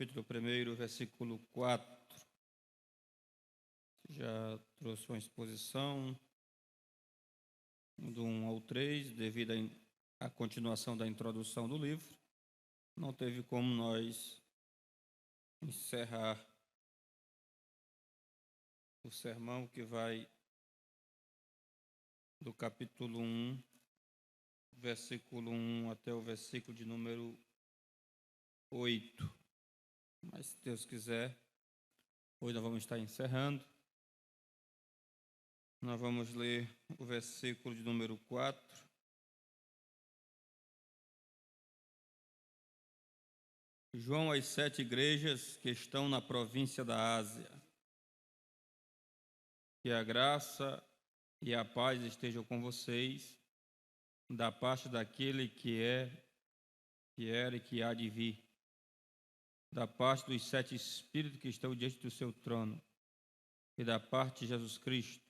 capítulo 1, versículo 4. Já trouxe uma exposição do 1 ao 3, devido à continuação da introdução do livro. Não teve como nós encerrar o sermão que vai do capítulo 1, versículo 1 até o versículo de número 8. Mas, se Deus quiser, hoje nós vamos estar encerrando. Nós vamos ler o versículo de número 4. João às 7 igrejas que estão na província da Ásia. Que a graça e a paz estejam com vocês, da parte daquele que era e que há de vir, da parte dos 7 Espíritos que estão diante do seu trono, e da parte de Jesus Cristo,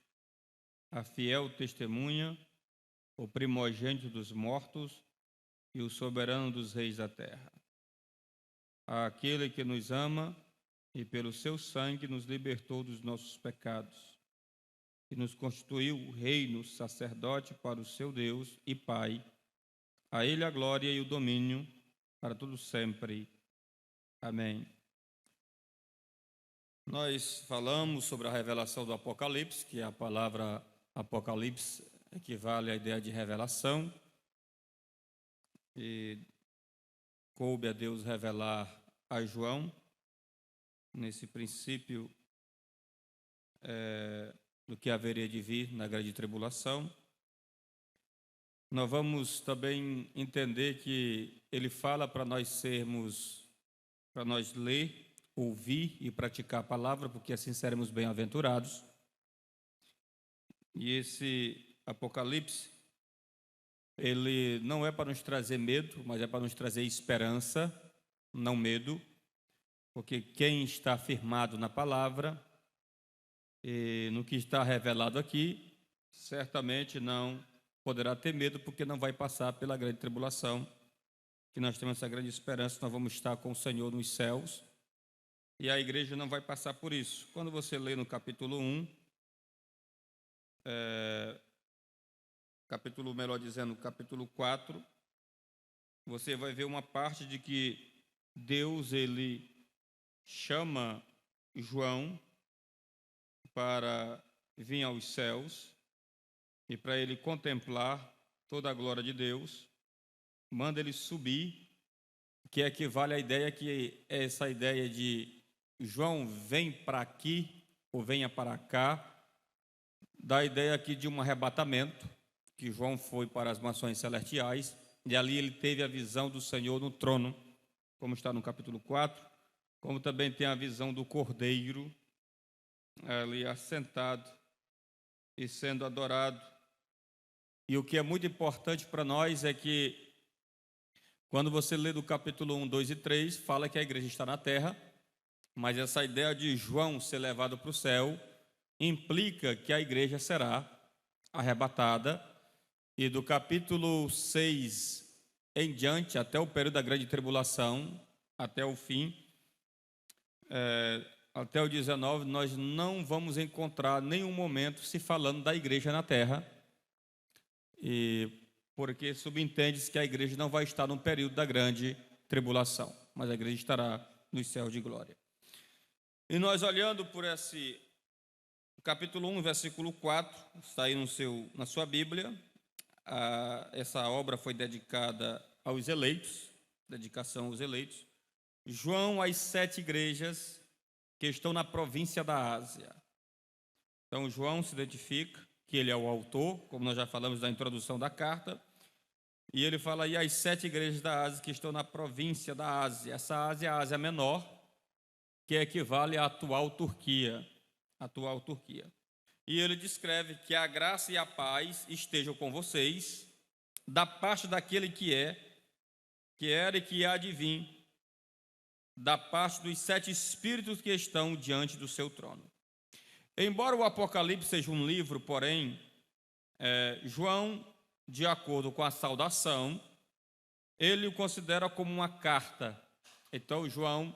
a fiel testemunha, o primogênito dos mortos e o soberano dos reis da terra. Àquele que nos ama e pelo seu sangue nos libertou dos nossos pecados e nos constituiu reino, sacerdote para o seu Deus e Pai. A ele a glória e o domínio para todo sempre. Amém. Nós falamos sobre a revelação do Apocalipse, que a palavra Apocalipse equivale à ideia de revelação, e coube a Deus revelar a João, nesse princípio do que haveria de vir na grande tribulação. Nós vamos também entender que ele fala para nós ler, ouvir e praticar a palavra, porque assim seremos bem-aventurados. E esse Apocalipse, ele não é para nos trazer medo, mas é para nos trazer esperança, não medo, porque quem está firmado na palavra e no que está revelado aqui, certamente não poderá ter medo, porque não vai passar pela grande tribulação, que nós temos essa grande esperança, nós vamos estar com o Senhor nos céus, e a igreja não vai passar por isso. Quando você lê no capítulo 1, capítulo 4, você vai ver uma parte de que Deus, ele chama João para vir aos céus e para ele contemplar toda a glória de Deus, manda ele subir, que equivale à ideia que é essa ideia de João vem para aqui ou venha para cá, da ideia aqui de um arrebatamento, que João foi para as mansões celestiais e ali ele teve a visão do Senhor no trono, como está no capítulo 4, como também tem a visão do Cordeiro ali assentado e sendo adorado. E o que é muito importante para nós é que, quando você lê do capítulo 1, 2 e 3, fala que a igreja está na terra, mas essa ideia de João ser levado para o céu implica que a igreja será arrebatada, e do capítulo 6 em diante, até o período da grande tribulação, até o fim, até o 19, nós não vamos encontrar nenhum momento se falando da igreja na terra, e porque subentende-se que a igreja não vai estar no período da grande tribulação, mas a igreja estará nos céus de glória. E nós, olhando por esse capítulo 1, versículo 4, está aí na sua Bíblia, essa obra foi dedicada aos eleitos, dedicação aos eleitos. João às 7 igrejas que estão na província da Ásia. Então, João se identifica que ele é o autor, como nós já falamos na introdução da carta, e ele fala aí as 7 igrejas da Ásia que estão na província da Ásia. Essa Ásia é a Ásia Menor, que equivale à atual Turquia. E ele descreve que a graça e a paz estejam com vocês, da parte daquele que era e que há de vir, da parte dos 7 Espíritos que estão diante do seu trono. Embora o Apocalipse seja um livro, porém, João, de acordo com a saudação, ele o considera como uma carta. Então, João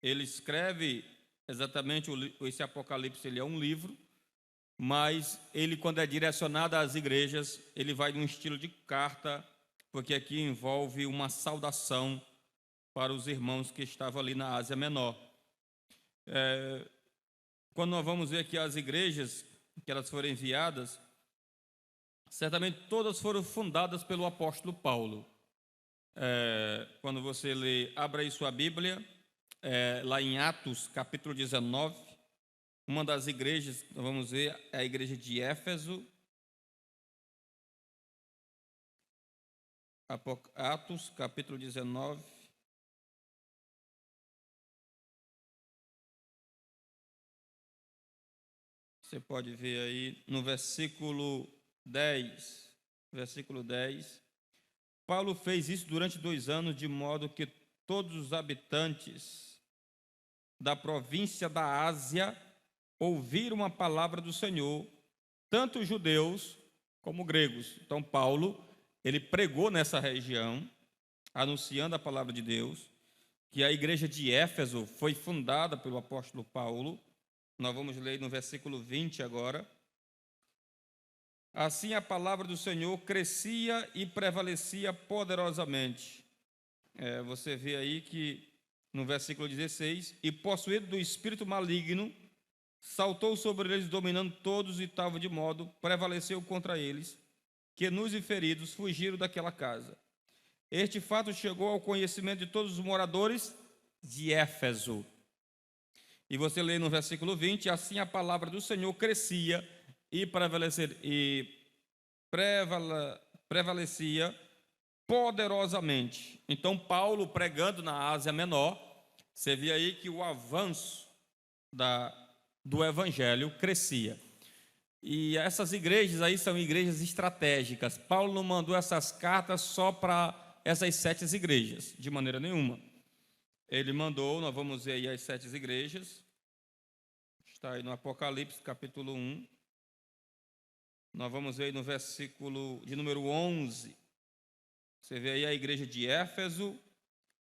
ele escreve exatamente esse Apocalipse, ele é um livro, mas ele, quando é direcionado às igrejas, ele vai num estilo de carta, porque aqui envolve uma saudação para os irmãos que estavam ali na Ásia Menor. Quando nós vamos ver aqui as igrejas que elas foram enviadas, certamente todas foram fundadas pelo apóstolo Paulo. Quando você lê, abra aí sua Bíblia, lá em Atos, capítulo 19, uma das igrejas, vamos ver, é a igreja de Éfeso. Atos, capítulo 19. Você pode ver aí no versículo 10. Versículo 10. Paulo fez isso durante 2 anos, de modo que todos os habitantes da província da Ásia ouviram a palavra do Senhor, tanto judeus como gregos. Então, Paulo, ele pregou nessa região, anunciando a palavra de Deus, que a igreja de Éfeso foi fundada pelo apóstolo Paulo. Nós vamos ler no versículo 20 agora. Assim a palavra do Senhor crescia e prevalecia poderosamente. Você vê aí que no versículo 16, e possuído do espírito maligno, saltou sobre eles, dominando todos, e estava de modo, prevaleceu contra eles, que nus e feridos fugiram daquela casa. Este fato chegou ao conhecimento de todos os moradores de Éfeso. E você lê no versículo 20, assim a palavra do Senhor crescia e prevalecia poderosamente. Então, Paulo pregando na Ásia Menor, você vê aí que o avanço do evangelho crescia. E essas igrejas aí são igrejas estratégicas. Paulo não mandou essas cartas só para essas 7 igrejas, de maneira nenhuma. Ele mandou, nós vamos ver aí as 7 igrejas. Está aí no Apocalipse, capítulo 1. Nós vamos ver aí no versículo de número 11. Você vê aí a igreja de Éfeso,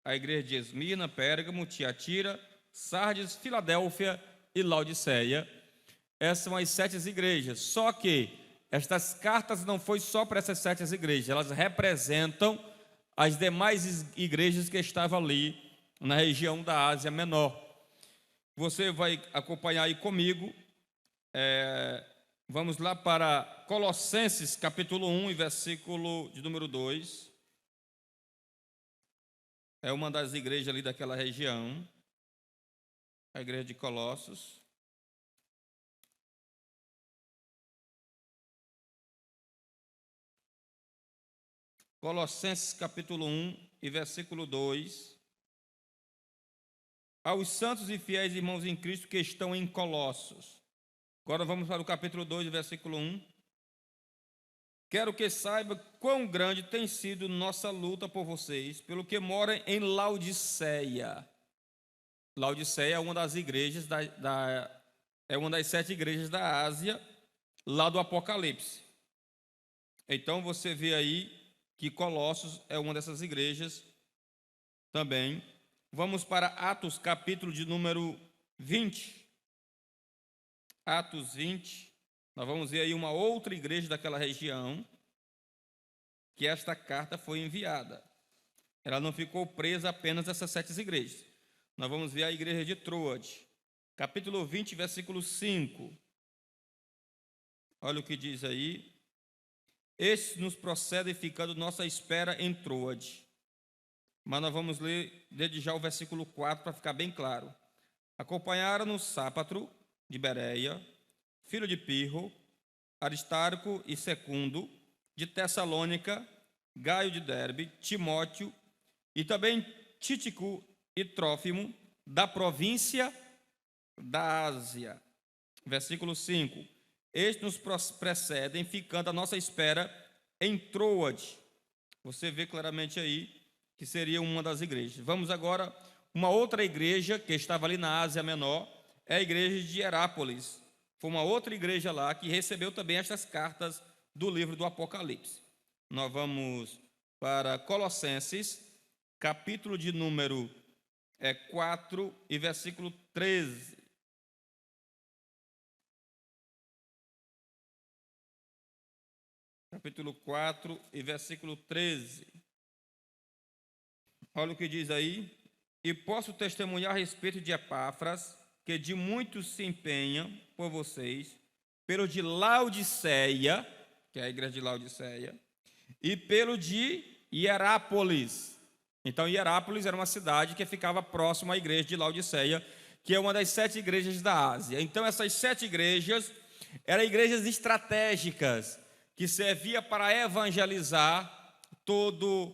a igreja de Esmirna, Pérgamo, Tiatira, Sardes, Filadélfia e Laodiceia. Essas são as 7 igrejas. Só que estas cartas não foi só para essas 7 igrejas, elas representam as demais igrejas que estavam ali na região da Ásia Menor. Você vai acompanhar aí comigo. Vamos lá para Colossenses, capítulo 1 e versículo de número 2. É uma das igrejas ali daquela região, a igreja de Colossos. Colossenses, capítulo 1 e versículo 2. Aos santos e fiéis irmãos em Cristo que estão em Colossos. Agora vamos para o capítulo 2, versículo 1. Quero que saiba quão grande tem sido nossa luta por vocês, pelo que moram em Laodiceia. Laodiceia é uma das igrejas, é uma das 7 igrejas da Ásia, lá do Apocalipse. Então você vê aí que Colossos é uma dessas igrejas também. Vamos para Atos, capítulo de número 20. Atos 20. Nós vamos ver aí uma outra igreja daquela região que esta carta foi enviada. Ela não ficou presa apenas a essas 7 igrejas. Nós vamos ver a igreja de Troade. Capítulo 20, versículo 5. Olha o que diz aí. Estes nos procedem ficando nossa espera em Troade. Mas nós vamos ler desde já o versículo 4 para ficar bem claro. Acompanharam-nos Sápatro, de Bereia, filho de Pirro, Aristarco e Secundo, de Tessalônica, Gaio de Derbe, Timóteo, e também Títico e Trófimo, da província da Ásia. Versículo 5. Estes nos precedem, ficando à nossa espera em Troade. Você vê claramente aí que seria uma das igrejas. Vamos agora, uma outra igreja que estava ali na Ásia Menor, é a igreja de Herápolis. Foi uma outra igreja lá que recebeu também estas cartas do livro do Apocalipse. Nós vamos para Colossenses, capítulo de número 4 e versículo 13. Capítulo 4 e versículo 13. Olha o que diz aí. E posso testemunhar a respeito de Epáfras, que de muitos se empenha por vocês, pelo de Laodiceia, que é a igreja de Laodiceia, e pelo de Hierápolis. Então, Hierápolis era uma cidade que ficava próxima à igreja de Laodiceia, que é uma das 7 igrejas da Ásia. Então, essas 7 igrejas eram igrejas estratégicas, que servia para evangelizar toda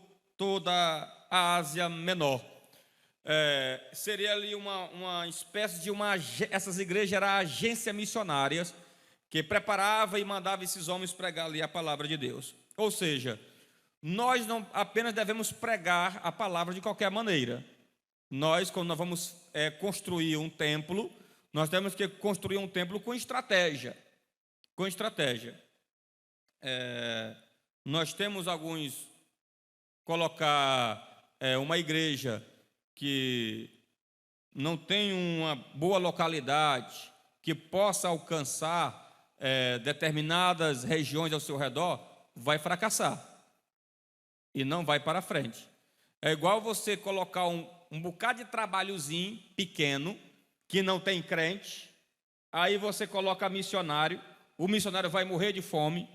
a Ásia Menor. Seria ali uma espécie de essas igrejas eram agências missionárias que preparava e mandava esses homens pregar ali a palavra de Deus. Ou seja, nós não apenas devemos pregar a palavra de qualquer maneira. Nós, quando nós vamos construir um templo, nós temos que construir um templo com estratégia. Com estratégia. Nós temos colocar uma igreja que não tem uma boa localidade, que possa alcançar determinadas regiões ao seu redor, vai fracassar e não vai para frente. É igual você colocar um bocado de trabalhozinho pequeno, que não tem crente, aí você coloca missionário, o missionário vai morrer de fome,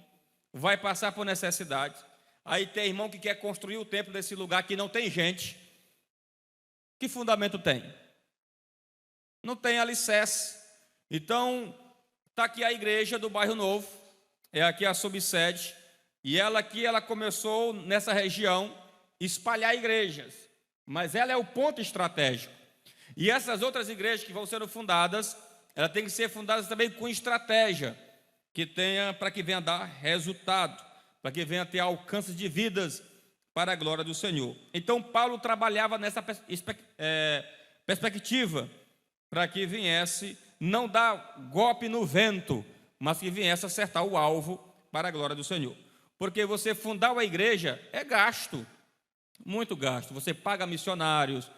vai passar por necessidade, aí tem irmão que quer construir o templo desse lugar que não tem gente. Que fundamento tem? Não tem alicerce. Então, está aqui a igreja do Bairro Novo, é aqui a subsede, e ela começou nessa região espalhar igrejas, mas ela é o ponto estratégico. E essas outras igrejas que vão sendo fundadas, elas têm que ser fundadas também com estratégia, para que venha dar resultado, para que venha ter alcance de vidas para a glória do Senhor. Então, Paulo trabalhava nessa perspectiva, para que viesse não dar golpe no vento, mas que viesse acertar o alvo para a glória do Senhor. Porque você fundar uma igreja é gasto, muito gasto. Você paga missionários,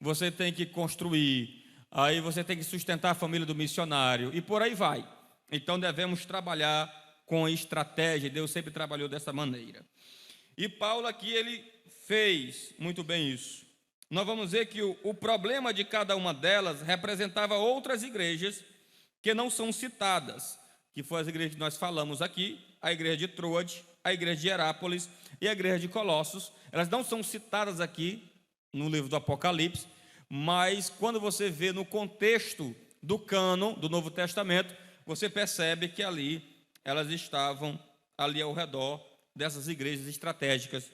você tem que construir, aí você tem que sustentar a família do missionário, e por aí vai. Então, devemos trabalhar com estratégia, Deus sempre trabalhou dessa maneira. E Paulo aqui, ele fez muito bem isso. Nós vamos ver que o problema de cada uma delas representava outras igrejas que não são citadas, que foram as igrejas que nós falamos aqui, a igreja de Troade, a igreja de Hierápolis e a igreja de Colossos. Elas não são citadas aqui no livro do Apocalipse, mas quando você vê no contexto do cânon do Novo Testamento, você percebe que ali elas estavam ali ao redor dessas igrejas estratégicas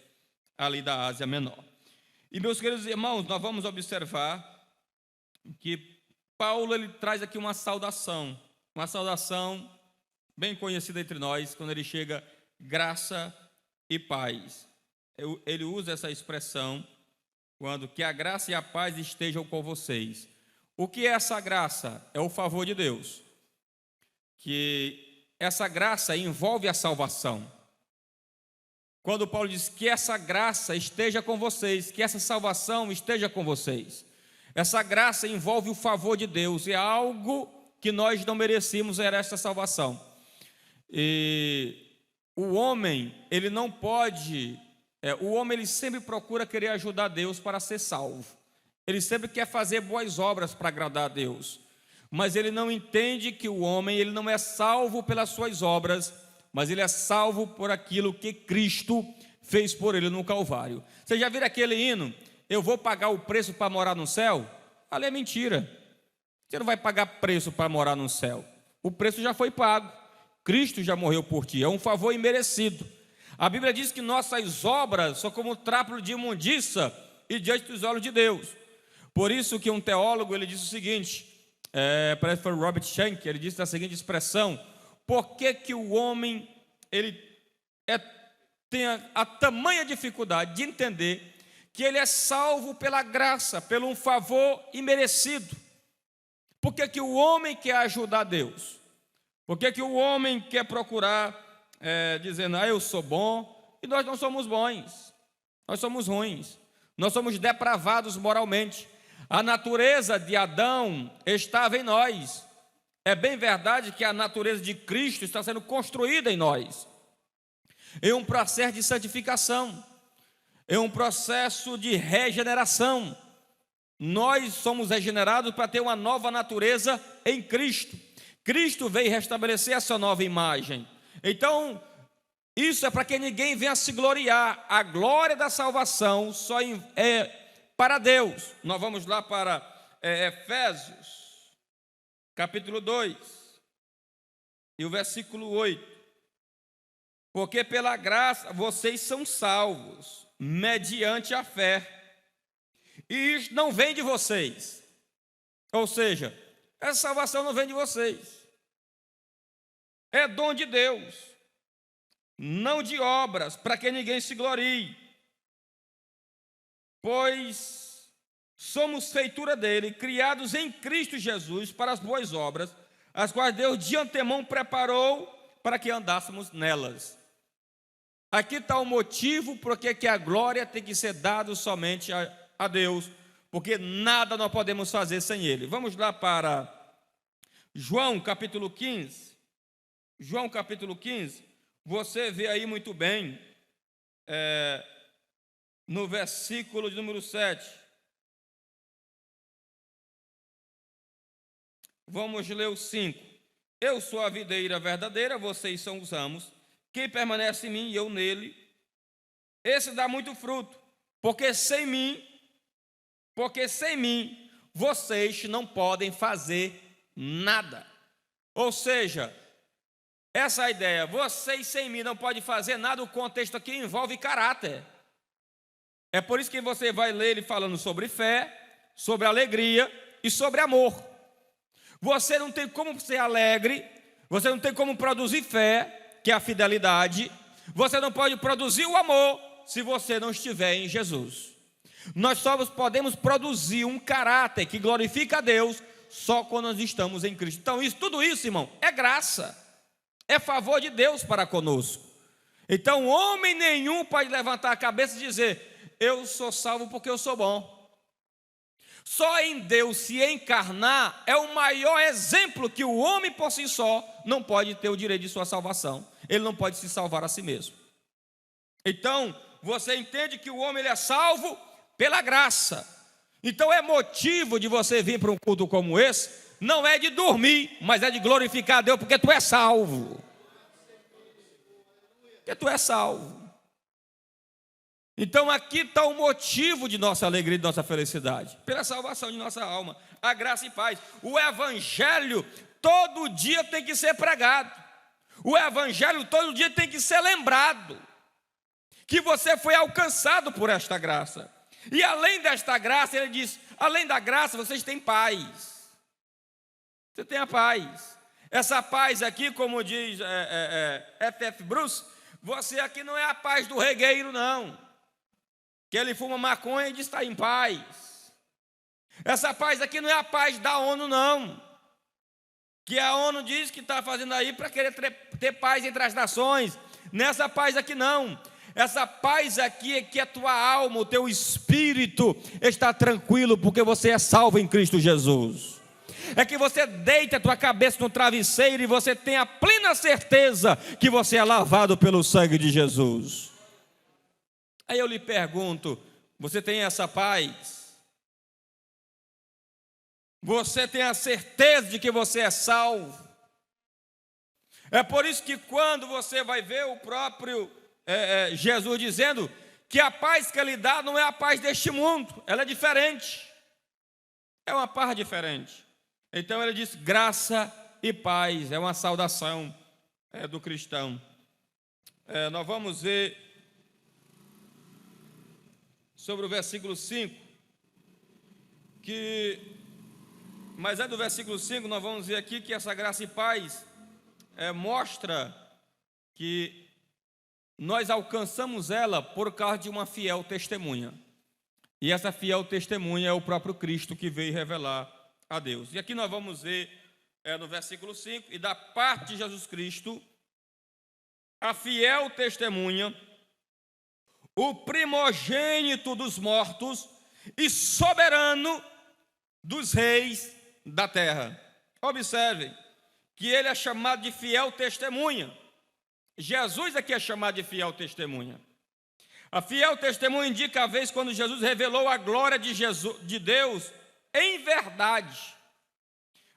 ali da Ásia Menor. E, meus queridos irmãos, nós vamos observar que Paulo ele traz aqui uma saudação bem conhecida entre nós, quando ele chega, graça e paz. Ele usa essa expressão, quando que a graça e a paz estejam com vocês. O que é essa graça? É o favor de Deus. Que essa graça envolve a salvação. Quando Paulo diz que essa graça esteja com vocês, que essa salvação esteja com vocês. Essa graça envolve o favor de Deus, é algo que nós não merecíamos, era essa salvação. E o homem, ele não pode, o homem ele sempre procura querer ajudar Deus para ser salvo. Ele sempre quer fazer boas obras para agradar a Deus. Mas ele não entende que o homem, ele não é salvo pelas suas obras, mas ele é salvo por aquilo que Cristo fez por ele no Calvário. Você já viu aquele hino? Eu vou pagar o preço para morar no céu? Ali é mentira. Você não vai pagar preço para morar no céu. O preço já foi pago. Cristo já morreu por ti. É um favor imerecido. A Bíblia diz que nossas obras são como trapo de imundícia e diante dos olhos de Deus. Por isso que um teólogo ele disse o seguinte, parece que foi Robert Shank, ele disse a seguinte expressão: por que o homem ele tem a tamanha dificuldade de entender que ele é salvo pela graça, pelo um favor imerecido? Por que o homem quer ajudar Deus? Por que o homem quer procurar, dizendo, eu sou bom, e nós não somos bons, nós somos ruins, nós somos depravados moralmente. A natureza de Adão estava em nós. É bem verdade que a natureza de Cristo está sendo construída em nós, em um processo de santificação, em um processo de regeneração. Nós somos regenerados para ter uma nova natureza em Cristo. Cristo veio restabelecer essa nova imagem. Então, isso é para que ninguém venha se gloriar. A glória da salvação só é para Deus. Nós vamos lá para Efésios, capítulo 2, e o versículo 8. Porque pela graça vocês são salvos, mediante a fé. E isso não vem de vocês. Ou seja, essa salvação não vem de vocês. É dom de Deus, não de obras, para que ninguém se glorie. Pois somos feitura dele, criados em Cristo Jesus para as boas obras, as quais Deus de antemão preparou para que andássemos nelas. Aqui está o motivo por que a glória tem que ser dada somente a Deus, porque nada nós podemos fazer sem Ele. Vamos lá para João capítulo 15. João capítulo 15, você vê aí muito bem, no versículo de número 7. Vamos ler o 5. Eu sou a videira verdadeira, vocês são os ramos. Quem permanece em mim e eu nele, esse dá muito fruto, porque sem mim, vocês não podem fazer nada. Ou seja, essa ideia, vocês sem mim não podem fazer nada, o contexto aqui envolve caráter. É por isso que você vai ler ele falando sobre fé, sobre alegria e sobre amor. Você não tem como ser alegre, você não tem como produzir fé, que é a fidelidade. Você não pode produzir o amor se você não estiver em Jesus. Nós só podemos produzir um caráter que glorifica a Deus só quando nós estamos em Cristo. Então, tudo isso, irmão, é graça, é favor de Deus para conosco. Então, homem nenhum pode levantar a cabeça e dizer: eu sou salvo porque eu sou bom. Só em Deus se encarnar é o maior exemplo que o homem por si só não pode ter o direito de sua salvação. Ele não pode se salvar a si mesmo. Então, você entende que o homem ele é salvo pela graça. Então é motivo de você vir para um culto como esse, não é de dormir, mas é de glorificar a Deus, porque tu é salvo. Porque tu é salvo. Então aqui está o motivo de nossa alegria e de nossa felicidade, pela salvação de nossa alma, a graça e paz. O evangelho todo dia tem que ser pregado. O evangelho todo dia tem que ser lembrado que você foi alcançado por esta graça. E além desta graça, ele diz, além da graça, vocês têm paz. Você tem a paz. Essa paz aqui, como diz F.F. Bruce, você aqui não é a paz do regueiro, não. Que ele fuma maconha e diz que está em paz. Essa paz aqui não é a paz da ONU, não. Que a ONU diz que está fazendo aí para querer ter paz entre as nações. Nessa paz aqui não. Essa paz aqui é que a tua alma, o teu espírito está tranquilo, porque você é salvo em Cristo Jesus. É que você deita a tua cabeça no travesseiro e você tem a plena certeza que você é lavado pelo sangue de Jesus. Aí eu lhe pergunto, você tem essa paz? Você tem a certeza de que você é salvo? É por isso que quando você vai ver o próprio Jesus dizendo que a paz que ele dá não é a paz deste mundo, ela é diferente. É uma paz diferente. Então ele diz graça e paz, é uma saudação do cristão. Nós vamos ver sobre o versículo 5, mas do versículo 5 nós vamos ver aqui que essa graça e paz mostra que nós alcançamos ela por causa de uma fiel testemunha. E essa fiel testemunha é o próprio Cristo que veio revelar a Deus. E aqui nós vamos ver no versículo 5, e da parte de Jesus Cristo, a fiel testemunha, o primogênito dos mortos e soberano dos reis da terra. Observem que ele é chamado de fiel testemunha. Jesus aqui é chamado de fiel testemunha. A fiel testemunha indica a vez quando Jesus revelou a glória de Deus em verdade.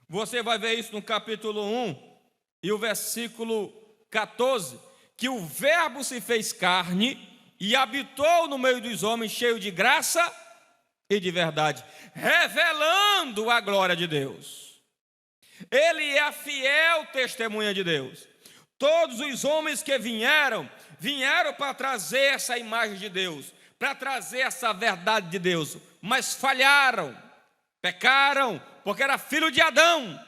Você vai ver isso no capítulo 1 e o versículo 14, que o verbo se fez carne e habitou no meio dos homens, cheio de graça e de verdade, revelando a glória de Deus. Ele é a fiel testemunha de Deus. Todos os homens que vieram para trazer essa imagem de Deus, para trazer essa verdade de Deus, mas falharam, pecaram, porque era filho de Adão.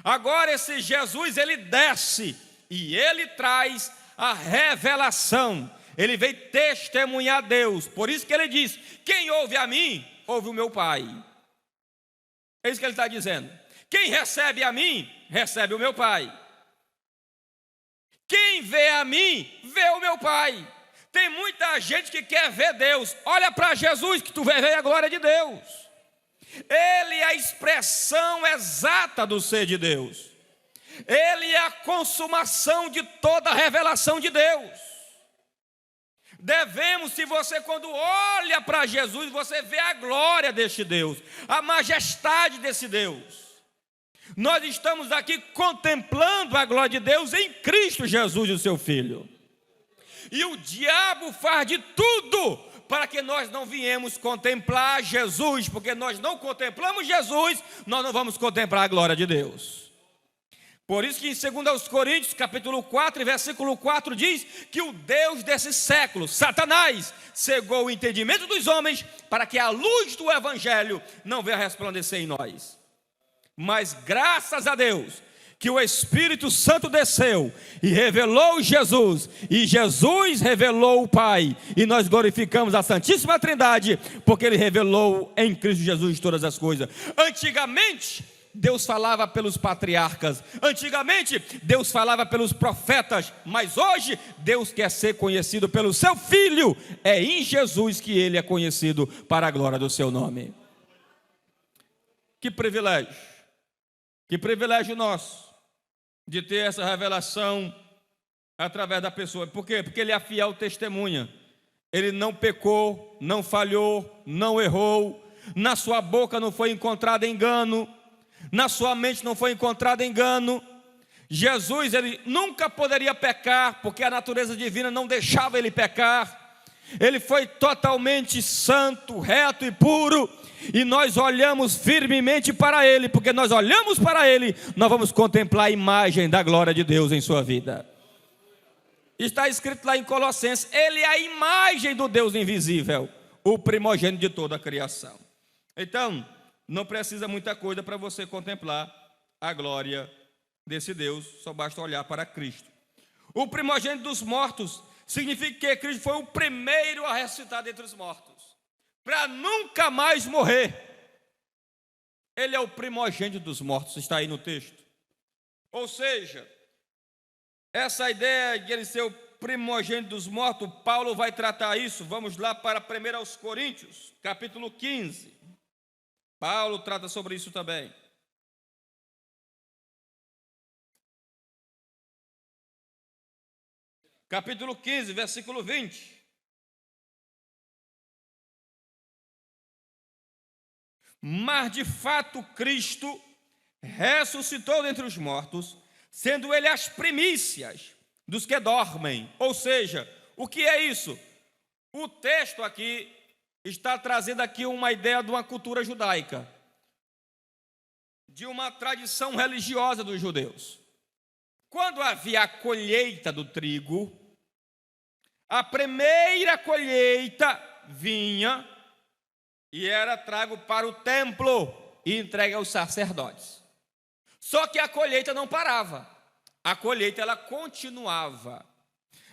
Agora esse Jesus, ele desce e ele traz a revelação. Ele veio testemunhar a Deus. Por isso que ele diz: quem ouve a mim, ouve o meu Pai. É isso que ele está dizendo. Quem recebe a mim, recebe o meu Pai. Quem vê a mim, vê o meu Pai. Tem muita gente que quer ver Deus. Olha para Jesus que tu vai ver a glória de Deus. Ele é a expressão exata do ser de Deus. Ele é a consumação de toda a revelação de Deus. Devemos, se você quando olha para Jesus, você vê a glória deste Deus, a majestade desse Deus. Nós estamos aqui contemplando a glória de Deus em Cristo Jesus, o seu Filho. E o diabo faz de tudo para que nós não viemos contemplar Jesus, porque nós não contemplamos Jesus, nós não vamos contemplar a glória de Deus. Por isso que em 2 Coríntios, capítulo 4, versículo 4, diz que o Deus desse século, Satanás, cegou o entendimento dos homens para que a luz do Evangelho não venha resplandecer em nós. Mas graças a Deus, que o Espírito Santo desceu e revelou Jesus, e Jesus revelou o Pai, e nós glorificamos a Santíssima Trindade, porque Ele revelou em Cristo Jesus todas as coisas. Antigamente, Deus falava pelos patriarcas, antigamente Deus falava pelos profetas, mas hoje Deus quer ser conhecido pelo seu Filho. É em Jesus que Ele é conhecido para a glória do seu nome. Que privilégio nosso de ter essa revelação através da pessoa. Por quê? Porque Ele é a fiel testemunha. Ele não pecou, não falhou, não errou. Na sua boca não foi encontrado engano, na sua mente não foi encontrado engano. Jesus, ele nunca poderia pecar, porque a natureza divina não deixava ele pecar. Ele foi totalmente santo, reto e puro, e nós olhamos firmemente para ele, porque nós olhamos para ele, nós vamos contemplar a imagem da glória de Deus em sua vida. Está escrito lá em Colossenses: ele é a imagem do Deus invisível, o primogênito de toda a criação. Então, não precisa muita coisa para você contemplar a glória desse Deus, só basta olhar para Cristo. O primogênito dos mortos significa que Cristo foi o primeiro a ressuscitar dentre os mortos, para nunca mais morrer. Ele é o primogênito dos mortos, está aí no texto. Ou seja, essa ideia de ele ser o primogênito dos mortos, Paulo vai tratar isso. Vamos lá para 1 Coríntios, capítulo 15. Paulo trata sobre isso também. Capítulo 15, versículo 20. Mas de fato Cristo ressuscitou dentre os mortos, sendo ele as primícias dos que dormem. Ou seja, o que é isso? O texto aqui está trazendo aqui uma ideia de uma cultura judaica, de uma tradição religiosa dos judeus. Quando havia a colheita do trigo, a primeira colheita vinha e era trago para o templo e entregue aos sacerdotes. Só que a colheita não parava, a colheita ela continuava.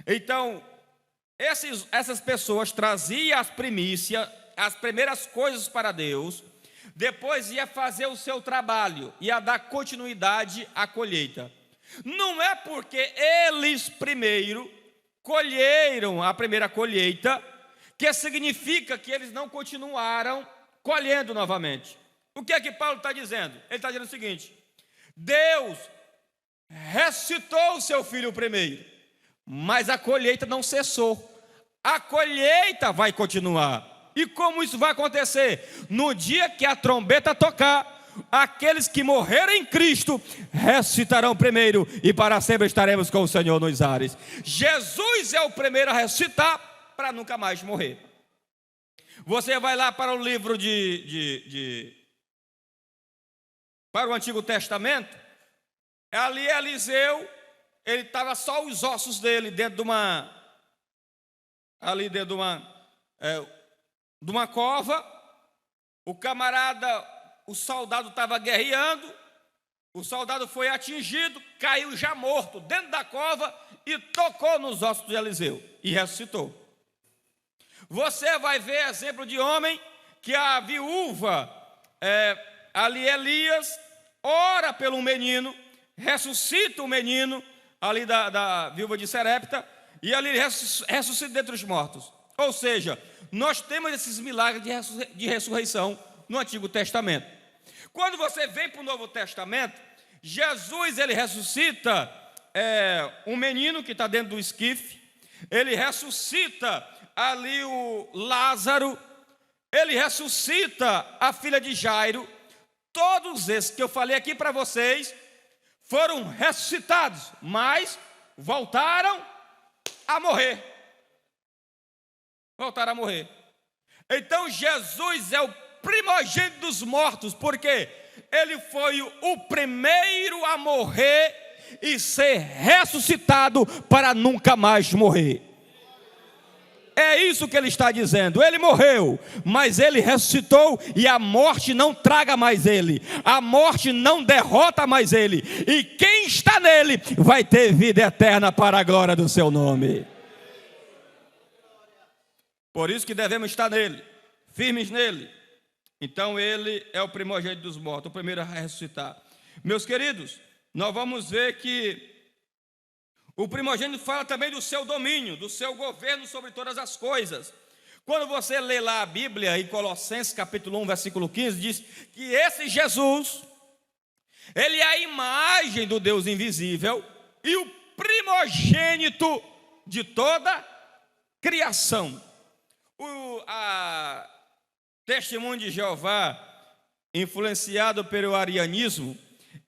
Então, essas pessoas traziam as primícias, as primeiras coisas para Deus, depois ia fazer o seu trabalho, ia dar continuidade à colheita. Não é porque eles primeiro colheram a primeira colheita, que significa que eles não continuaram colhendo novamente. O que é que Paulo está dizendo? Ele está dizendo o seguinte: Deus ressuscitou o seu filho primeiro, mas a colheita não cessou. A colheita vai continuar. E como isso vai acontecer? No dia que a trombeta tocar, aqueles que morreram em Cristo ressuscitarão primeiro, e para sempre estaremos com o Senhor nos ares. Jesus é o primeiro a ressuscitar para nunca mais morrer. Você vai lá para o livro para o Antigo Testamento. Ali Eliseu, ele estava só os ossos dele dentro de uma cova. O camarada, o soldado estava guerreando, o soldado foi atingido, caiu já morto dentro da cova e tocou nos ossos de Eliseu e ressuscitou. Você vai ver exemplo de homem que a viúva, ali Elias, ora pelo menino, ressuscita o menino, ali da viúva de Serepta, e ali ressuscita dentre os mortos. Ou seja, nós temos esses milagres de ressurreição no Antigo Testamento. Quando você vem para o Novo Testamento, Jesus, ele ressuscita um menino que está dentro do esquife, ele ressuscita ali o Lázaro, ele ressuscita a filha de Jairo. Todos esses que eu falei aqui para vocês foram ressuscitados, mas voltaram a morrer. Voltaram a morrer. Então Jesus é o primogênito dos mortos, porque ele foi o primeiro a morrer e ser ressuscitado para nunca mais morrer. É isso que ele está dizendo. Ele morreu, mas ele ressuscitou, e a morte não traga mais ele, a morte não derrota mais ele, e quem está nele vai ter vida eterna para a glória do seu nome. Por isso que devemos estar nele, firmes nele. Então ele é o primogênito dos mortos, o primeiro a ressuscitar. Meus queridos, nós vamos ver que o primogênito fala também do seu domínio, do seu governo sobre todas as coisas. Quando você lê lá a Bíblia, em Colossenses capítulo 1, versículo 15, diz que esse Jesus, ele é a imagem do Deus invisível e o primogênito de toda criação. A Testemunho de Jeová, influenciado pelo arianismo,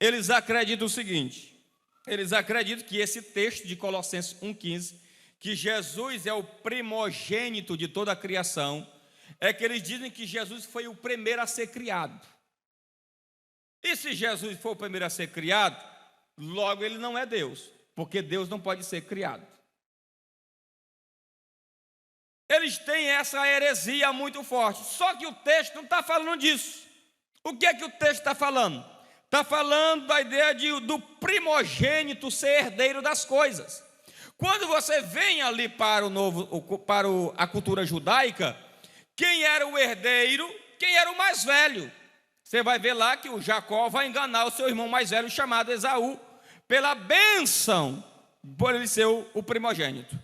eles acreditam o seguinte: eles acreditam que esse texto de Colossenses 1,15, que Jesus é o primogênito de toda a criação, é que eles dizem que Jesus foi o primeiro a ser criado. E se Jesus foi o primeiro a ser criado, logo ele não é Deus, porque Deus não pode ser criado. Eles têm essa heresia muito forte, só que o texto não está falando disso. O que é que o texto está falando? Está falando da ideia do primogênito ser herdeiro das coisas. Quando você vem ali para a cultura judaica, quem era o herdeiro? Quem era o mais velho? Você vai ver lá que o Jacó vai enganar o seu irmão mais velho, chamado Esaú, pela bênção, por ele ser o primogênito.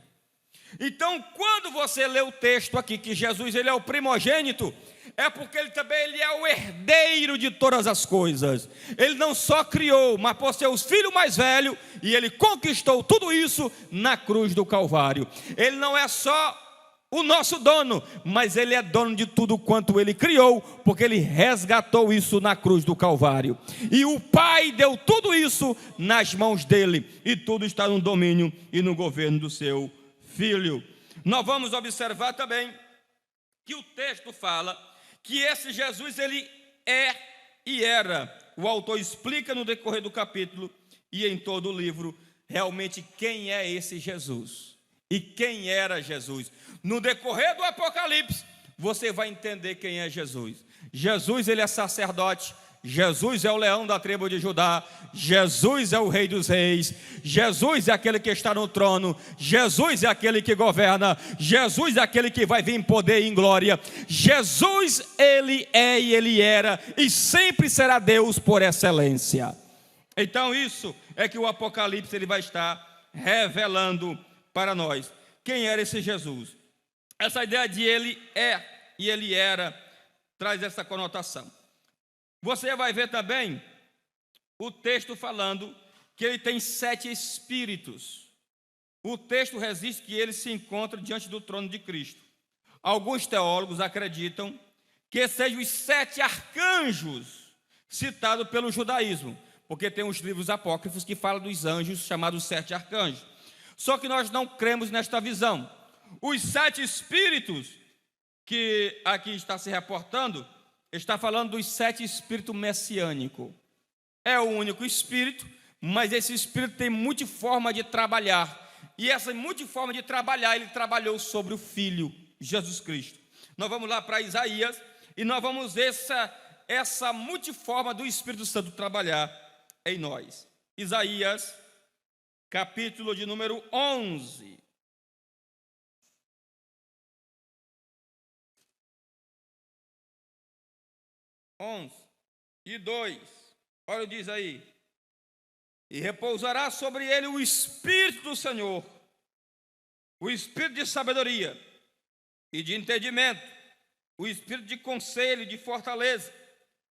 Então, quando você lê o texto aqui, que Jesus ele é o primogênito, é porque ele também é o herdeiro de todas as coisas. Ele não só criou, mas por ser o filho mais velho, e ele conquistou tudo isso na cruz do Calvário. Ele não é só o nosso dono, mas ele é dono de tudo quanto ele criou, porque ele resgatou isso na cruz do Calvário. E o Pai deu tudo isso nas mãos dele, e tudo está no domínio e no governo do seu Filho. Nós vamos observar também que o texto fala que esse Jesus ele é e era. O autor explica no decorrer do capítulo e em todo o livro realmente quem é esse Jesus e quem era Jesus. No decorrer do Apocalipse você vai entender quem é Jesus. Jesus ele é sacerdote, Jesus é o leão da tribo de Judá, Jesus é o rei dos reis, Jesus é aquele que está no trono, Jesus é aquele que governa, Jesus é aquele que vai vir em poder e em glória. Jesus, ele é e ele era e sempre será Deus por excelência. Então isso é que o Apocalipse ele vai estar revelando para nós. Quem era esse Jesus? Essa ideia de ele é e ele era traz essa conotação. Você vai ver também o texto falando que ele tem 7 espíritos. O texto resiste que ele se encontra diante do trono de Cristo. Alguns teólogos acreditam que sejam os 7 arcanjos citados pelo judaísmo, porque tem os livros apócrifos que falam dos anjos chamados 7 arcanjos. Só que nós não cremos nesta visão. Os 7 espíritos que aqui está se reportando, está falando dos 7 espíritos messiânicos. É o único espírito, mas esse espírito tem multiforma de trabalhar. E essa multiforma de trabalhar, ele trabalhou sobre o Filho, Jesus Cristo. Nós vamos lá para Isaías, e nós vamos ver essa multiforma do Espírito Santo trabalhar em nós. Isaías, capítulo de número 11. E 2, olha, diz aí: e repousará sobre ele o Espírito do Senhor, o Espírito de sabedoria e de entendimento, o Espírito de conselho e de fortaleza,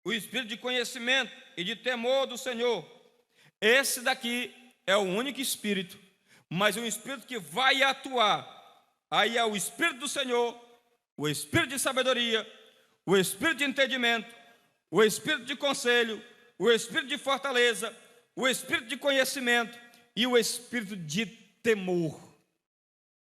o Espírito de conhecimento e de temor do Senhor. Esse daqui é o único Espírito, mas um Espírito que vai atuar. Aí é o Espírito do Senhor, o Espírito de sabedoria, o Espírito de entendimento, o Espírito de conselho, o Espírito de fortaleza, o Espírito de conhecimento e o Espírito de temor.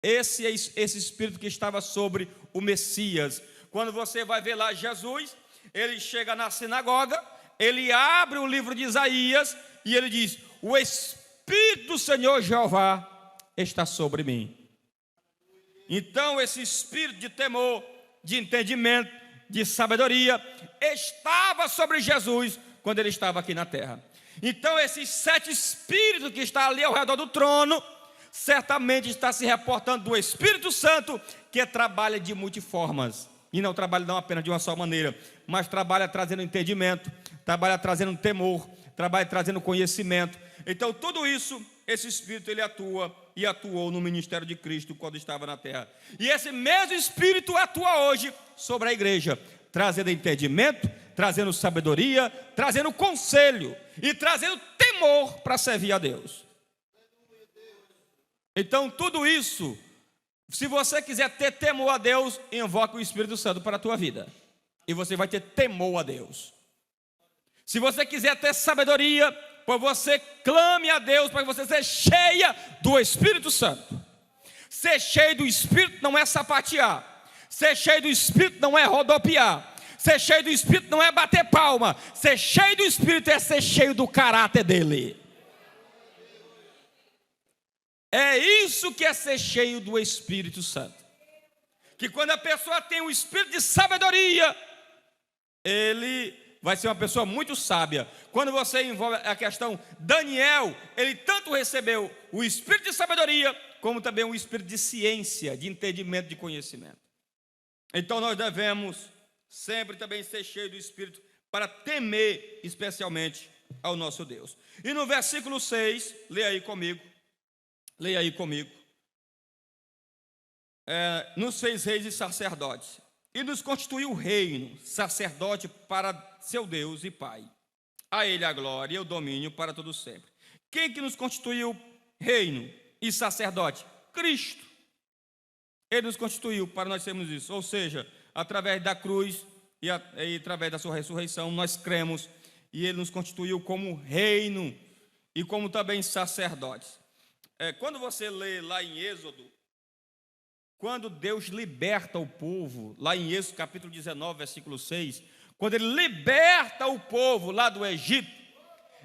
Esse é esse Espírito que estava sobre o Messias. Quando você vai ver lá Jesus, ele chega na sinagoga, ele abre o livro de Isaías e ele diz: o Espírito do Senhor Jeová está sobre mim. Então esse Espírito de temor, de entendimento, de sabedoria estava sobre Jesus quando ele estava aqui na terra. Então esses 7 espíritos que estão ali ao redor do trono certamente está se reportando do Espírito Santo, que trabalha de multiformas, e não trabalha não apenas de uma só maneira, mas trabalha trazendo entendimento, trabalha trazendo temor, trabalha trazendo conhecimento. Então tudo isso, esse Espírito ele atua e atuou no ministério de Cristo quando estava na terra. E esse mesmo Espírito atua hoje sobre a igreja, trazendo entendimento, trazendo sabedoria, trazendo conselho e trazendo temor para servir a Deus. Então tudo isso, se você quiser ter temor a Deus, invoque o Espírito Santo para a tua vida, e você vai ter temor a Deus. Se você quiser ter sabedoria, pois você clame a Deus para que você seja cheia do Espírito Santo. Ser cheio do Espírito não é sapatear. Ser cheio do Espírito não é rodopiar. Ser cheio do Espírito não é bater palma. Ser cheio do Espírito é ser cheio do caráter dele. É isso que é ser cheio do Espírito Santo. Que quando a pessoa tem o Espírito de sabedoria, ele vai ser uma pessoa muito sábia. Quando você envolve a questão, Daniel, ele tanto recebeu o Espírito de sabedoria, como também o Espírito de ciência, de entendimento, de conhecimento. Então nós devemos sempre também ser cheios do Espírito para temer especialmente ao nosso Deus. E no versículo 6, leia aí comigo. Nos fez reis e sacerdotes, e nos constituiu reino, sacerdote para seu Deus e Pai. A ele a glória e o domínio para todo sempre. Quem que nos constituiu reino e sacerdote? Cristo. Ele nos constituiu para nós sermos isso, ou seja, através da cruz e através da sua ressurreição, nós cremos, e ele nos constituiu como reino e como também sacerdotes. Quando você lê lá em Êxodo, quando Deus liberta o povo, lá em Êxodo capítulo 19, versículo 6, quando ele liberta o povo lá do Egito,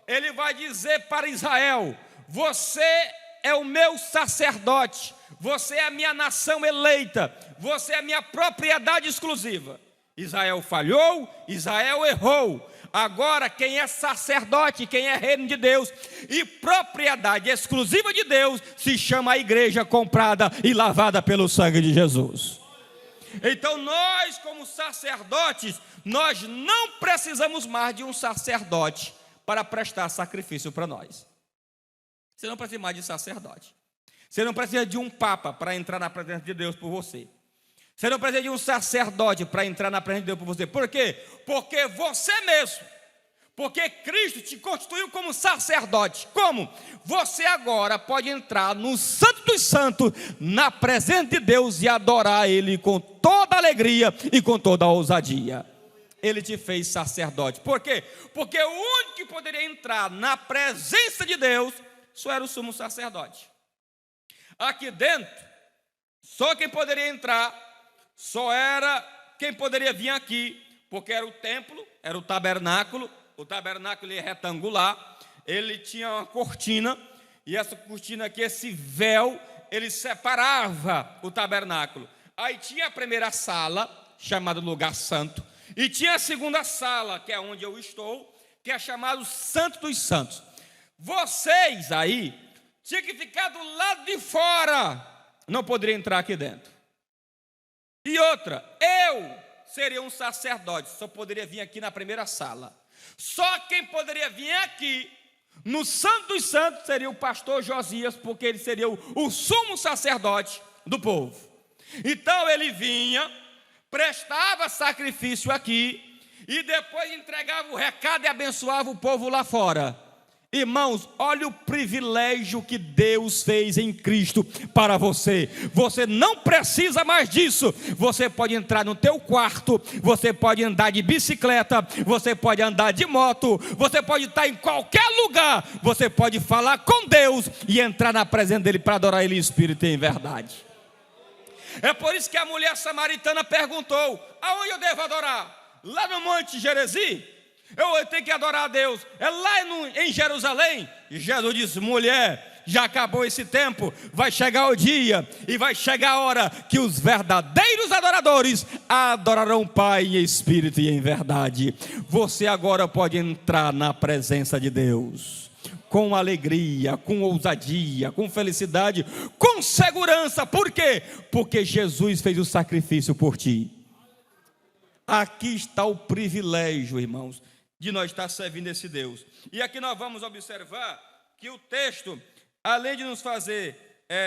ele vai dizer para Israel: você é o meu sacerdote, você é a minha nação eleita, você é a minha propriedade exclusiva. Israel falhou, Israel errou. Agora quem é sacerdote, quem é reino de Deus e propriedade exclusiva de Deus, se chama a igreja comprada e lavada pelo sangue de Jesus. Então nós, como sacerdotes, nós não precisamos mais de um sacerdote para prestar sacrifício para nós. Você não precisa mais de sacerdote. Você não precisa de um papa para entrar na presença de Deus por você. Você não precisa de um sacerdote para entrar na presença de Deus por você. Por quê? Porque você mesmo Porque Cristo te constituiu como sacerdote. Como? Você agora pode entrar no Santo dos Santos, na presença de Deus, e adorar Ele com toda alegria e com toda ousadia. Ele te fez sacerdote. Por quê? Porque o único que poderia entrar na presença de Deus só era o sumo sacerdote. Aqui dentro, só quem poderia entrar, só era quem poderia vir aqui, porque era o templo, era o tabernáculo. O tabernáculo é retangular, ele tinha uma cortina, e essa cortina aqui, esse véu, ele separava o tabernáculo. Aí tinha a primeira sala, chamada lugar santo, e tinha a segunda sala, que é onde eu estou, que é chamado Santo dos Santos. Vocês aí tinham que ficar do lado de fora, não poderia entrar aqui dentro. E outra, eu seria um sacerdote, só poderia vir aqui na primeira sala. Só quem poderia vir aqui no Santo dos Santos seria o pastor Josias, porque ele seria o sumo sacerdote do povo. Então ele vinha, prestava sacrifício aqui e depois entregava o recado e abençoava o povo lá fora. Irmãos, olha o privilégio que Deus fez em Cristo para você. Você não precisa mais disso. Você pode entrar no teu quarto, você pode andar de bicicleta, você pode andar de moto, você pode estar em qualquer lugar, você pode falar com Deus e entrar na presença dele para adorar ele em espírito e em verdade. É por isso que a mulher samaritana perguntou: aonde eu devo adorar? Lá no Monte Gerezim? Eu tenho que adorar a Deus. É lá em Jerusalém? E Jesus disse: mulher, já acabou esse tempo. Vai chegar o dia e vai chegar a hora que os verdadeiros adoradores adorarão o Pai em espírito e em verdade. Você agora pode entrar na presença de Deus com alegria, com ousadia, com felicidade, com segurança. Por quê? Porque Jesus fez o sacrifício por ti. Aqui está o privilégio, irmãos, de nós estar servindo esse Deus. E aqui nós vamos observar que o texto, além de nos fazer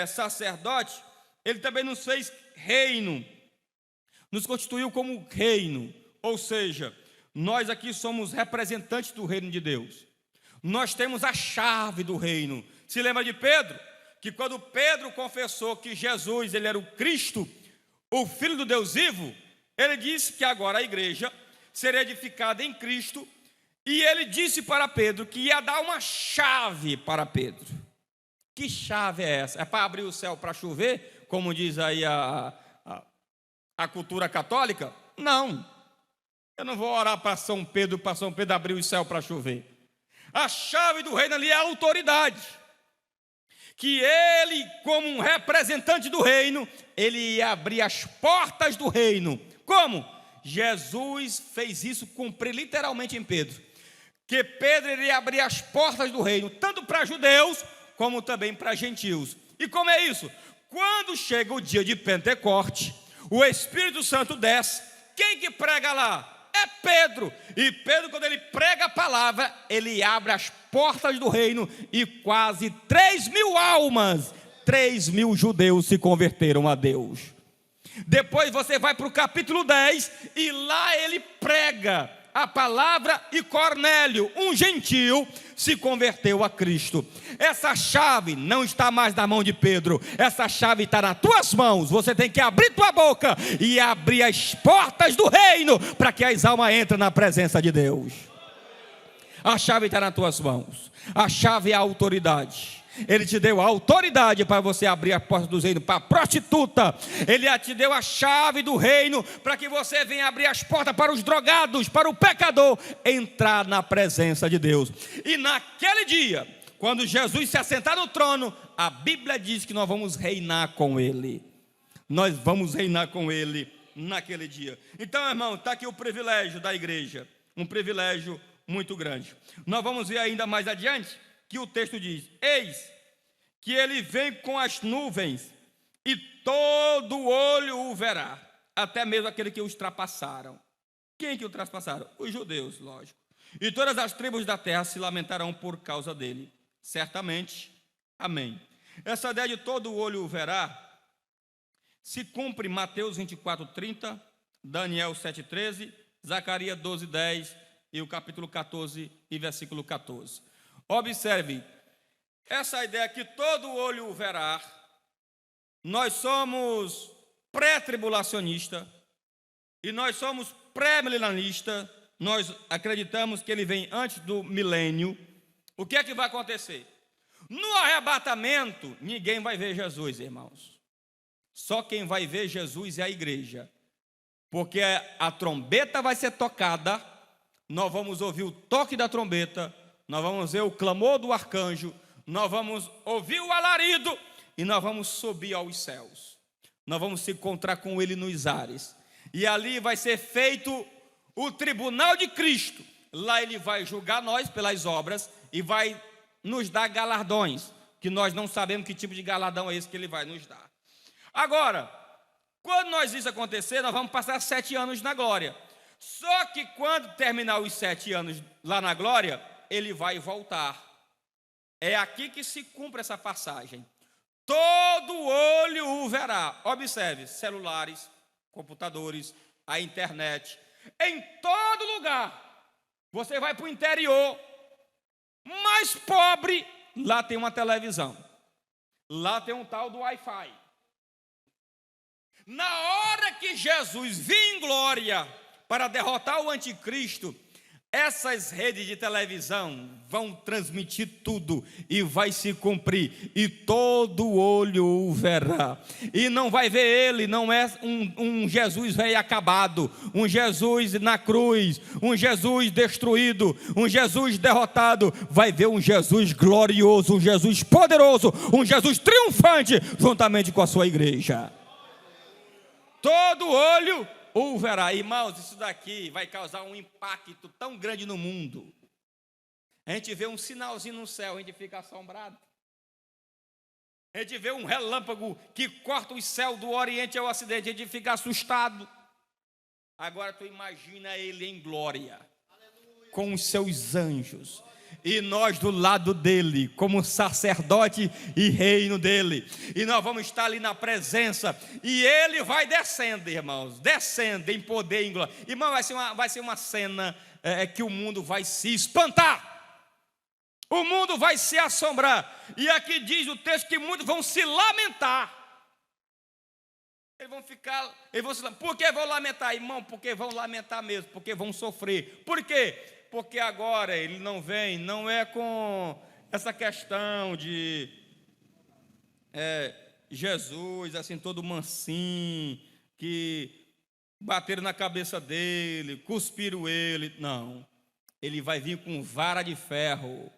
sacerdote, ele também nos fez reino, nos constituiu como reino. Ou seja, nós aqui somos representantes do reino de Deus. Nós temos a chave do reino. Se lembra de Pedro? Que quando Pedro confessou que Jesus, ele era o Cristo, o Filho do Deus vivo, ele disse que agora a igreja seria edificada em Cristo. E ele disse para Pedro que ia dar uma chave para Pedro. Que chave é essa? É para abrir o céu para chover, como diz aí a cultura católica? Não. Eu não vou orar para São Pedro abrir o céu para chover. A chave do reino ali é a autoridade. Que ele, como um representante do reino, ele ia abrir as portas do reino. Como? Jesus fez isso cumprir literalmente em Pedro. Que Pedro iria abrir as portas do reino, tanto para judeus, como também para gentios. E como é isso? Quando chega o dia de Pentecoste, o Espírito Santo desce. Quem que prega lá? É Pedro. E Pedro, quando ele prega a palavra, ele abre as portas do reino e quase 3.000 almas, 3.000 judeus se converteram a Deus. Depois você vai para o capítulo 10 e lá ele prega a palavra e Cornélio, um gentil, se converteu a Cristo. Essa chave não está mais na mão de Pedro, essa chave está nas tuas mãos. Você tem que abrir tua boca e abrir as portas do reino para que as almas entrem na presença de Deus. A chave está nas tuas mãos. A chave é a autoridade. Ele te deu a autoridade para você abrir a porta do reino para a prostituta. Ele te deu a chave do reino para que você venha abrir as portas para os drogados, para o pecador entrar na presença de Deus. E naquele dia, quando Jesus se assentar no trono, a Bíblia diz que nós vamos reinar com Ele. Nós vamos reinar com Ele naquele dia. Então, irmão, está aqui o privilégio da igreja. Um privilégio muito grande. Nós vamos ver ainda mais adiante que o texto diz: eis que ele vem com as nuvens, e todo olho o verá, até mesmo aquele que os ultrapassaram. Quem que ultrapassaram? Os judeus, lógico. E todas as tribos da terra se lamentarão por causa dele. Certamente, amém. Essa ideia de todo olho o verá se cumpre em Mateus 24:30, Daniel 7:13, Zacarias 12:10 e o capítulo 14 e versículo 14. Observe, essa ideia que todo olho o verá, nós somos pré-tribulacionista e nós somos pré-milenarista, nós acreditamos que ele vem antes do milênio. O que é que vai acontecer? No arrebatamento, ninguém vai ver Jesus, irmãos. Só quem vai ver Jesus é a igreja. Porque a trombeta vai ser tocada, nós vamos ouvir o toque da trombeta, nós vamos ver o clamor do arcanjo, nós vamos ouvir o alarido e nós vamos subir aos céus. Nós vamos se encontrar com ele nos ares. E ali vai ser feito o tribunal de Cristo. Lá ele vai julgar nós pelas obras e vai nos dar galardões, que nós não sabemos que tipo de galardão é esse que ele vai nos dar. Agora, quando nós isso acontecer, nós vamos passar 7 anos na glória. Só que quando terminar os 7 anos lá na glória, ele vai voltar. É aqui que se cumpre essa passagem. Todo olho o verá. Observe, celulares, computadores, a internet, em todo lugar. Você vai para o interior, mais pobre, lá tem uma televisão. Lá tem um tal do Wi-Fi. Na hora que Jesus vir em glória para derrotar o anticristo, essas redes de televisão vão transmitir tudo e vai se cumprir, e todo olho o verá, e não vai ver ele, não é um Jesus velho acabado, um Jesus na cruz, um Jesus destruído, um Jesus derrotado, vai ver um Jesus glorioso, um Jesus poderoso, um Jesus triunfante, juntamente com a sua igreja. Todo olho o verá. Irmãos, isso daqui vai causar um impacto tão grande no mundo. A gente vê um sinalzinho no céu, a gente fica assombrado. A gente vê um relâmpago que corta o céu do Oriente ao Ocidente, a gente fica assustado. Agora tu imagina ele em glória, com os seus anjos, e nós do lado dele, como sacerdote e reino dele, e nós vamos estar ali na presença, e ele vai descendo, irmãos, descendo em poder e em glória. Irmão, vai ser uma cena que o mundo vai se espantar, o mundo vai se assombrar, e aqui diz o texto que muitos vão se lamentar. Eles vão se lamentar. Por que vão lamentar, irmão? Porque vão lamentar mesmo, porque vão sofrer. Por quê? Porque agora ele não vem, não é com essa questão de Jesus, assim, todo mansinho, que bateram na cabeça dele, cuspiram ele. Não, ele vai vir com vara de ferro.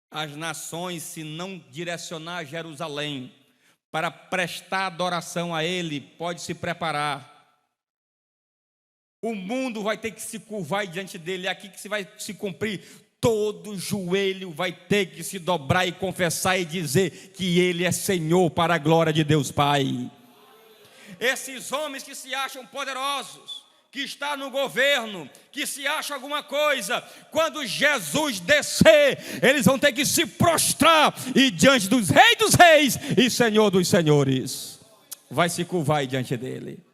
As nações, se não direcionar a Jerusalém para prestar adoração a ele, pode se preparar. O mundo vai ter que se curvar diante dele, é aqui que se vai se cumprir. Todo joelho vai ter que se dobrar e confessar e dizer que ele é Senhor, para a glória de Deus Pai. Esses homens que se acham poderosos, que estão no governo, que se acham alguma coisa, quando Jesus descer, eles vão ter que se prostrar e diante dos reis e Senhor dos senhores, vai se curvar diante dele,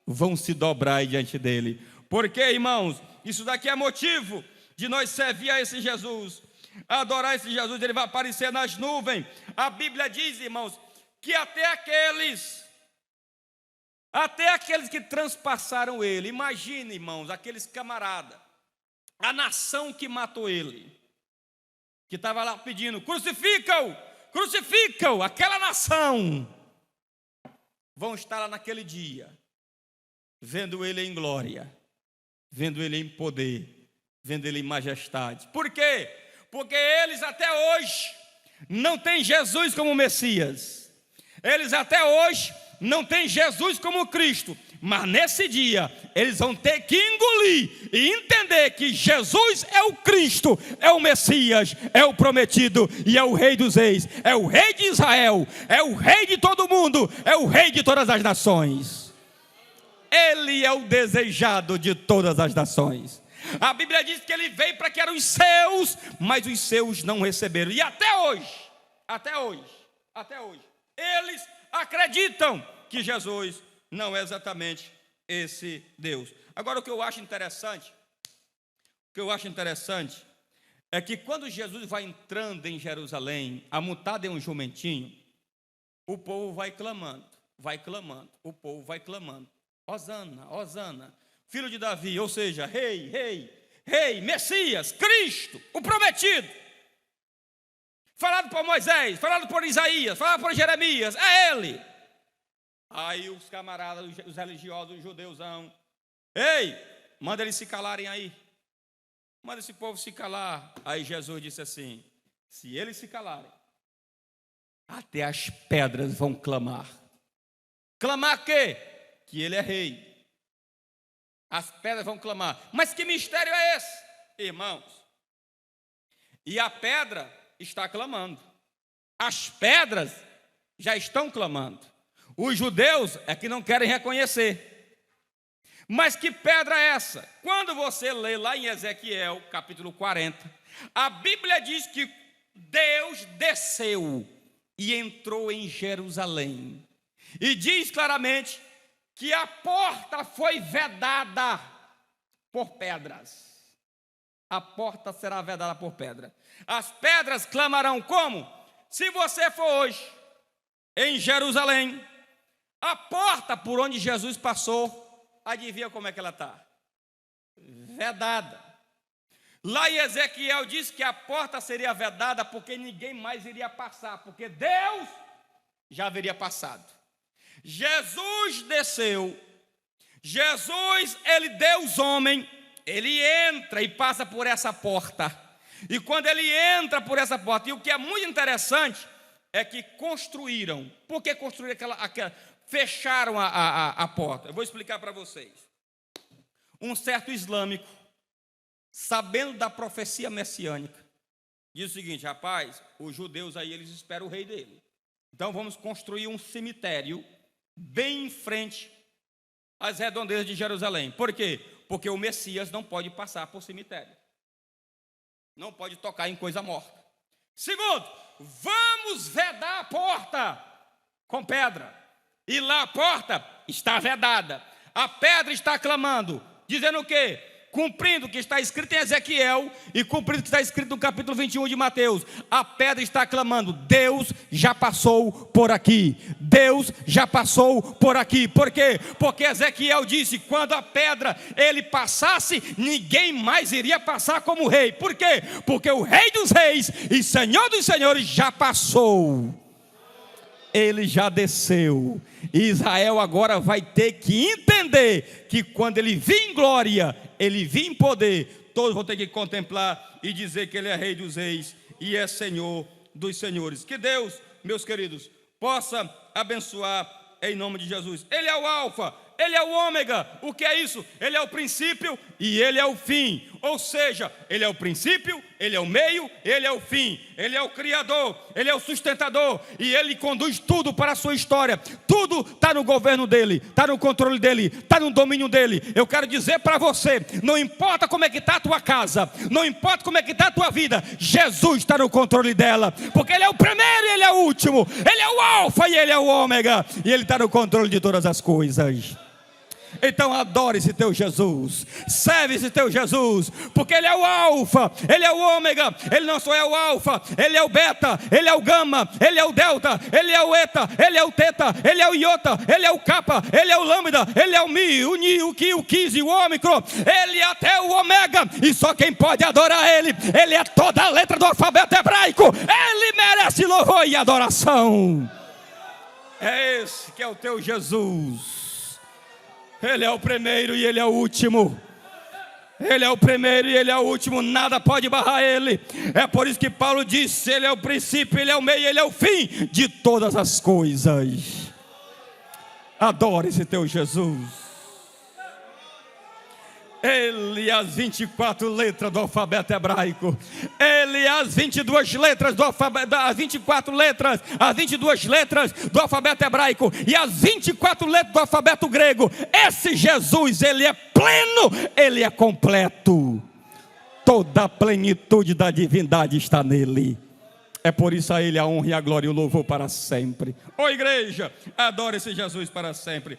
vão se dobrar diante dele. Porque, irmãos, isso daqui é motivo de nós servir a esse Jesus, adorar esse Jesus. Ele vai aparecer nas nuvens. A Bíblia diz, irmãos, que até aqueles que transpassaram ele, imagine, irmãos, aqueles camaradas, a nação que matou ele, que estava lá pedindo, crucificam, aquela nação, vão estar lá naquele dia, vendo ele em glória, vendo ele em poder, vendo ele em majestade. Por quê? Porque eles até hoje não têm Jesus como Messias, eles até hoje não têm Jesus como Cristo, mas nesse dia eles vão ter que engolir e entender que Jesus é o Cristo, é o Messias, é o prometido e é o Rei dos Reis, é o Rei de Israel, é o Rei de todo mundo, é o Rei de todas as nações. Ele é o desejado de todas as nações. A Bíblia diz que ele veio para que eram os seus, mas os seus não receberam. E até hoje, eles acreditam que Jesus não é exatamente esse Deus. Agora, o que eu acho interessante que eu acho interessante é que quando Jesus vai entrando em Jerusalém, amontado em um jumentinho, o povo vai clamando, o povo vai clamando. Hosana, Hosana, filho de Davi, ou seja, rei, rei, rei, Messias, Cristo, o prometido. Falado por Moisés, falado por Isaías, falado por Jeremias, é ele. Aí os camaradas, os religiosos, os judeusão, ei, manda eles se calarem aí. Manda esse povo se calar. Aí Jesus disse assim: se eles se calarem, até as pedras vão clamar. Clamar quê? Que ele é rei. As pedras vão clamar. Mas que mistério é esse, irmãos? E a pedra está clamando. As pedras já estão clamando. Os judeus é que não querem reconhecer. Mas que pedra é essa? Quando você lê lá em Ezequiel, capítulo 40, a Bíblia diz que Deus desceu e entrou em Jerusalém. E diz claramente que a porta foi vedada por pedras. A porta será vedada por pedra. As pedras clamarão como? Se você for hoje em Jerusalém, a porta por onde Jesus passou, adivinha como é que ela está? Vedada. Lá em Ezequiel diz que a porta seria vedada porque ninguém mais iria passar, porque Deus já haveria passado. Jesus desceu, Jesus, ele Deus homem, ele entra e passa por essa porta. E quando ele entra por essa porta, e o que é muito interessante é que construíram. Por que construíram aquela fecharam a porta? Eu vou explicar para vocês. Um certo islâmico, sabendo da profecia messiânica, diz o seguinte: rapaz, os judeus aí, eles esperam o rei dele. Então vamos construir um cemitério bem em frente às redondezas de Jerusalém. Por quê? Porque o Messias não pode passar por cemitério. Não pode tocar em coisa morta. Segundo, vamos vedar a porta com pedra. E lá a porta está vedada. A pedra está clamando, dizendo o quê? Cumprindo o que está escrito em Ezequiel e cumprindo o que está escrito no capítulo 21 de Mateus. A pedra está clamando: Deus já passou por aqui. Deus já passou por aqui. Por quê? Porque Ezequiel disse: quando a pedra ele passasse, ninguém mais iria passar como rei. Por quê? Porque o Rei dos Reis e Senhor dos Senhores já passou. Ele já desceu. E Israel agora vai ter que entender que quando ele vir em glória, ele vir em poder, todos vão ter que contemplar e dizer que ele é Rei dos Reis e é Senhor dos Senhores. Que Deus, meus queridos, possa abençoar em nome de Jesus. Ele é o Alfa, ele é o Ômega. O que é isso? Ele é o princípio e ele é o fim. Ou seja, ele é o princípio, ele é o meio, ele é o fim. Ele é o Criador, ele é o sustentador e ele conduz tudo para a sua história. Tudo está no governo dele, está no controle dele, está no domínio dele. Eu quero dizer para você, não importa como é que está a tua casa, não importa como é que está a tua vida, Jesus está no controle dela, porque ele é o primeiro e ele é o último, ele é o Alfa e ele é o Ômega, e ele está no controle de todas as coisas. Então adore esse teu Jesus, serve esse teu Jesus, porque ele é o Alfa, ele é o Ômega. Ele não só é o Alfa, ele é o Beta, ele é o Gama, ele é o Delta, ele é o Eta, ele é o Teta, ele é o Iota, ele é o Kappa, ele é o Lambda, ele é o Mi, o Ni, o Ki, o Kis e o Ômicron. Ele é até o Ômega, e só quem pode adorar ele é toda a letra do alfabeto hebraico. Ele merece louvor e adoração. É esse que é o teu Jesus. Ele é o primeiro e ele é o último. Ele é o primeiro e ele é o último. Nada pode barrar ele. É por isso que Paulo disse: ele é o princípio, ele é o meio, ele é o fim de todas as coisas. Adore esse teu Jesus. Ele é as 24 letras do alfabeto hebraico. Ele é as 22 letras do alfabeto, as 24 letras, as 22 letras do alfabeto hebraico e as 24 letras do alfabeto grego. Esse Jesus, ele é pleno, ele é completo. Toda a plenitude da divindade está nele. É por isso a ele a honra e a glória e o louvor para sempre. Ô igreja, adore esse Jesus para sempre.